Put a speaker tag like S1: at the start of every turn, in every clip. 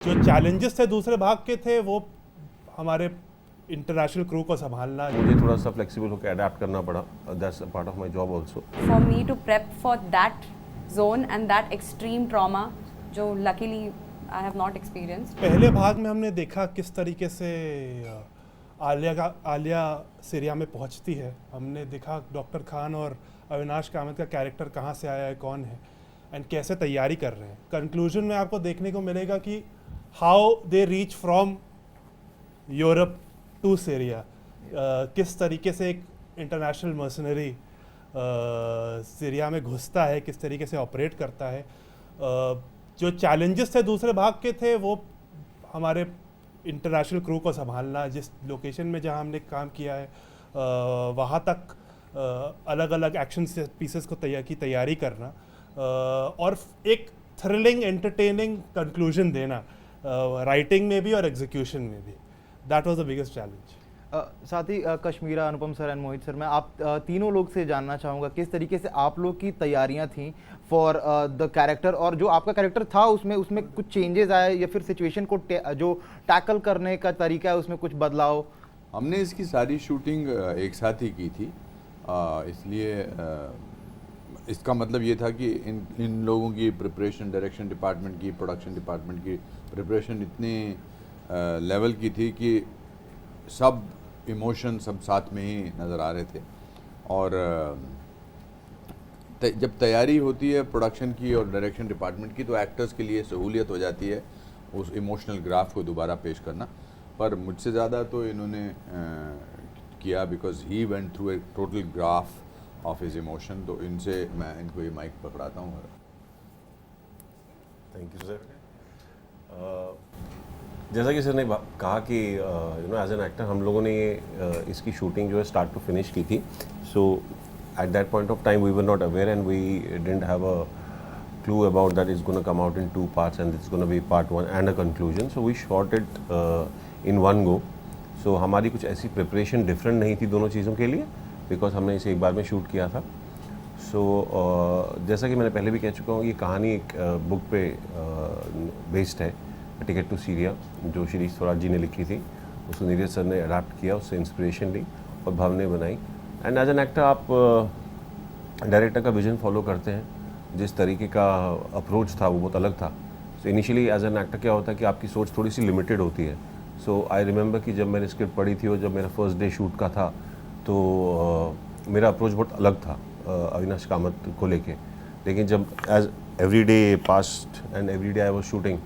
S1: जो चैलेंजेस थे दूसरे भाग के थे वो हमारे इंटरनेशनल क्रू को संभालना।
S2: मुझे थोड़ा सा फ्लेक्सिबल होकर अडेप्ट करना पड़ा. That's part of my job also.
S3: For me to prep for that zone and that extreme trauma, जो luckily I have not experienced.
S1: पहले भाग में हमने देखा किस तरीके से आलिया सीरिया में पहुंचती है. हमने देखा डॉक्टर खान और अविनाश कामत का कैरेक्टर कहाँ से आया है, कौन है एंड कैसे तैयारी कर रहे हैं. कंक्लूजन में आपको देखने को मिलेगा कि how they reach from Europe to Syria. किस तरीके से एक इंटरनेशनल मर्सनरी सीरिया में घुसता है, किस तरीके से ऑपरेट करता है. जो चैलेंजेस थे दूसरे भाग के थे वो हमारे इंटरनेशनल क्रू को संभालना. जिस लोकेशन में जहां हमने काम किया है वहाँ तक अलग अलग एक्शन पीसेस को तैयारी करना और एक थ्रिलिंग एंटरटेनिंग कंक्लूजन देना राइटिंग में भी और एग्जीक्यूशन में भी. That was the biggest challenge.
S4: साथ ही कश्मीरा, अनुपम सर एंड मोहित सर, मैं आप तीनों लोग से जानना चाहूँगा किस तरीके से आप लोग की तैयारियां थी फॉर द कैरेक्टर, और जो आपका कैरेक्टर था उसमें कुछ चेंजेस आए या फिर सिचुएशन को जो टैकल करने का तरीका है उसमें कुछ बदलाव?
S5: हमने इसकी सारी शूटिंग एक साथ ही की थी, इसलिए इसका मतलब ये था कि इन लोगों की प्रिपरेशन, डायरेक्शन डिपार्टमेंट की, प्रोडक्शन डिपार्टमेंट की प्रिपरेशन इतनी लेवल की थी कि सब इमोशन सब साथ में ही नज़र आ रहे थे. और जब तैयारी होती है प्रोडक्शन की और डायरेक्शन डिपार्टमेंट की तो एक्टर्स के लिए सहूलियत हो जाती है उस इमोशनल ग्राफ को दोबारा पेश करना. पर मुझसे ज़्यादा तो इन्होंने किया because he went through a total graph of his emotion. तो इनसे मैं इनको ये माइक पकड़ाता हूँ.
S2: Thank you sir. जैसा कि सर ने कहा कि एज एन एक्टर हम लोगों ने ये इसकी शूटिंग जो है स्टार्ट टू फिनिश की थी. So at that point of time we were not aware and we didn't have a clue about that it's going to come out in 2 parts and it's going to be part 1 and a conclusion. So we shot it in one go. So हमारी कुछ ऐसी preparation different नहीं थी दोनों चीज़ों के लिए because हमने इसे एक बार में शूट किया था. सो जैसा कि मैंने पहले भी कह चुका हूँ ये कहानी एक बुक पे बेस्ड है, टिकट टू सीरिया, जो शिरीष स्वराज जी ने लिखी थी. उसको नीरज सर ने अडाप्ट किया, उससे इंस्पिरेशन ली और भव ने बनाई. एंड एज एन एक्टर आप डायरेक्टर का विजन फॉलो करते हैं. जिस तरीके का अप्रोच था वो बहुत अलग था. So initially as an actor क्या होता है कि आपकी सोच थोड़ी सी लिमिटेड होती है. सो आई रिमेंबर कि जब मैंने स्क्रिप्ट पढ़ी थी और जब मेरा फर्स्ट डे शूट का था तो मेरा अप्रोच बहुत अलग था अविनाश कामत को लेके. लेकिन जब as every day past and every day I was shooting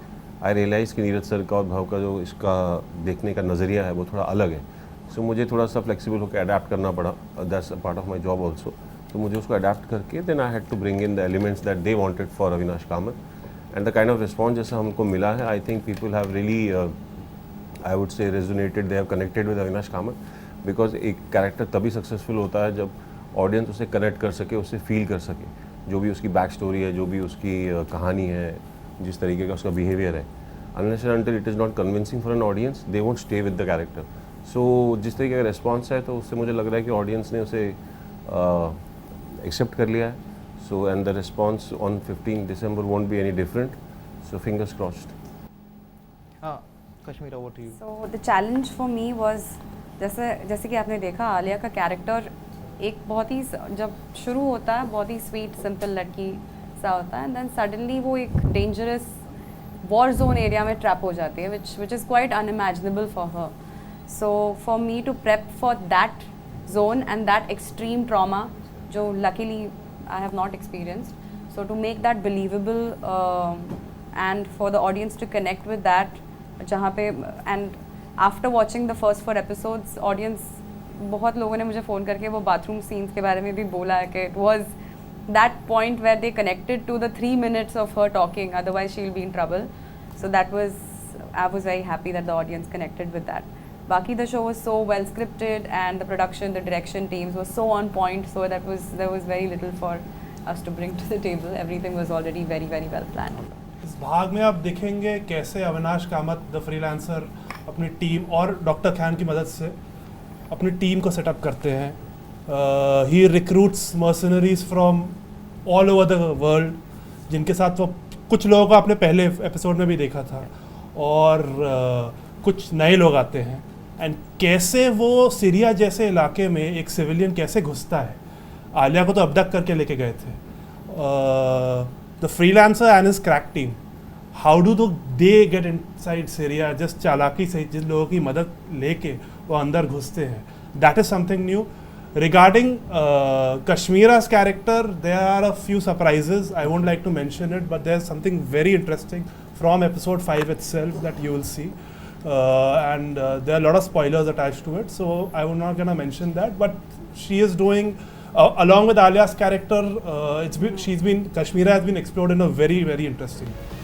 S2: I realise कि नीरज सर का और भव का जो इसका देखने का नज़रिया है वो थोड़ा अलग है. सो मुझे थोड़ा सा फ्लेक्सिबल होकर अडेप्ट करना पड़ा. That's a part of my job also. तो मुझे उसको अडेप्ट करके then I had to bring in the elements that they wanted for Avinash Kamat. And the kind of response जैसा हमको मिला है I think people have really I would say resonated, they have connected with Avinash Kamat because एक character तभी successful होता है जब audience उसे कनेक्ट कर सके, उससे फील कर सके. जो भी उसकी बैक स्टोरी है, जो भी उसकी कहानी है, जिस तरीके का उसका बिहेवियर है, unless and until it is not convincing for an audience they won't stay with the character. So जिस तरीके का रिस्पॉन्स है तो उससे मुझे लग रहा है कि ऑडियंस ने उसे एक्सेप्ट कर लिया है. So and the response on 15 December won't be any different. So fingers crossed.
S4: हाँ कश्मीरा, वो ठीक.
S3: So the challenge for me was जैसे कि आपने देखा आलिया का कैरेक्टर एक बहुत ही जब शुरू होता है बहुत ही स्वीट सिंपल लड़की सा होता है एंड देन सडनली वो एक डेंजरस वॉर जोन एरिया में ट्रैप हो जाती है which is quite unimaginable for her. So for me to prep for that zone and that extreme trauma जो luckily I have not experienced. So to make that believable and for the audience to connect with that, जहाँ पे and after watching the first 4 episodes, audience बहुत लोगों ने मुझे phone करके वो bathroom scenes के बारे में भी बोला है कि it was that point where they connected to the 3 minutes of her talking, otherwise she'll be in trouble. So that was, I was very happy that the audience connected with that. Baki the show was so well scripted and the production, the direction teams was so on point, so there was very little for us to bring to the table. Everything was already very very well planned.
S1: इस भाग में आप देखेंगे कैसे Avinash Kamath the freelancer अपनी team और doctor Khan की मदद से अपनी टीम को सेटअप करते हैं. He recruits mercenaries from all over the world जिनके साथ वो कुछ लोगों को आपने पहले एपिसोड में भी देखा था और कुछ नए लोग आते हैं, एंड कैसे वो सीरिया जैसे इलाके में एक सिविलियन कैसे घुसता है. आलिया को तो अबडक्ट करके लेके गए थे. The freelancer and his crack team, how do they get inside Syria just चालाकी से, जिन लोगों की मदद लेके वो अंदर घुसते हैं. That is something new. Regarding Kashmira's character, there are a few surprises. I won't like to mention it, but there's something very interesting from episode 5 itself that you will see. And there are a lot of spoilers attached to it, so I'm not going to mention that. But she is doing, along with Alia's character, Kashmira has been explored in a very, very interesting way.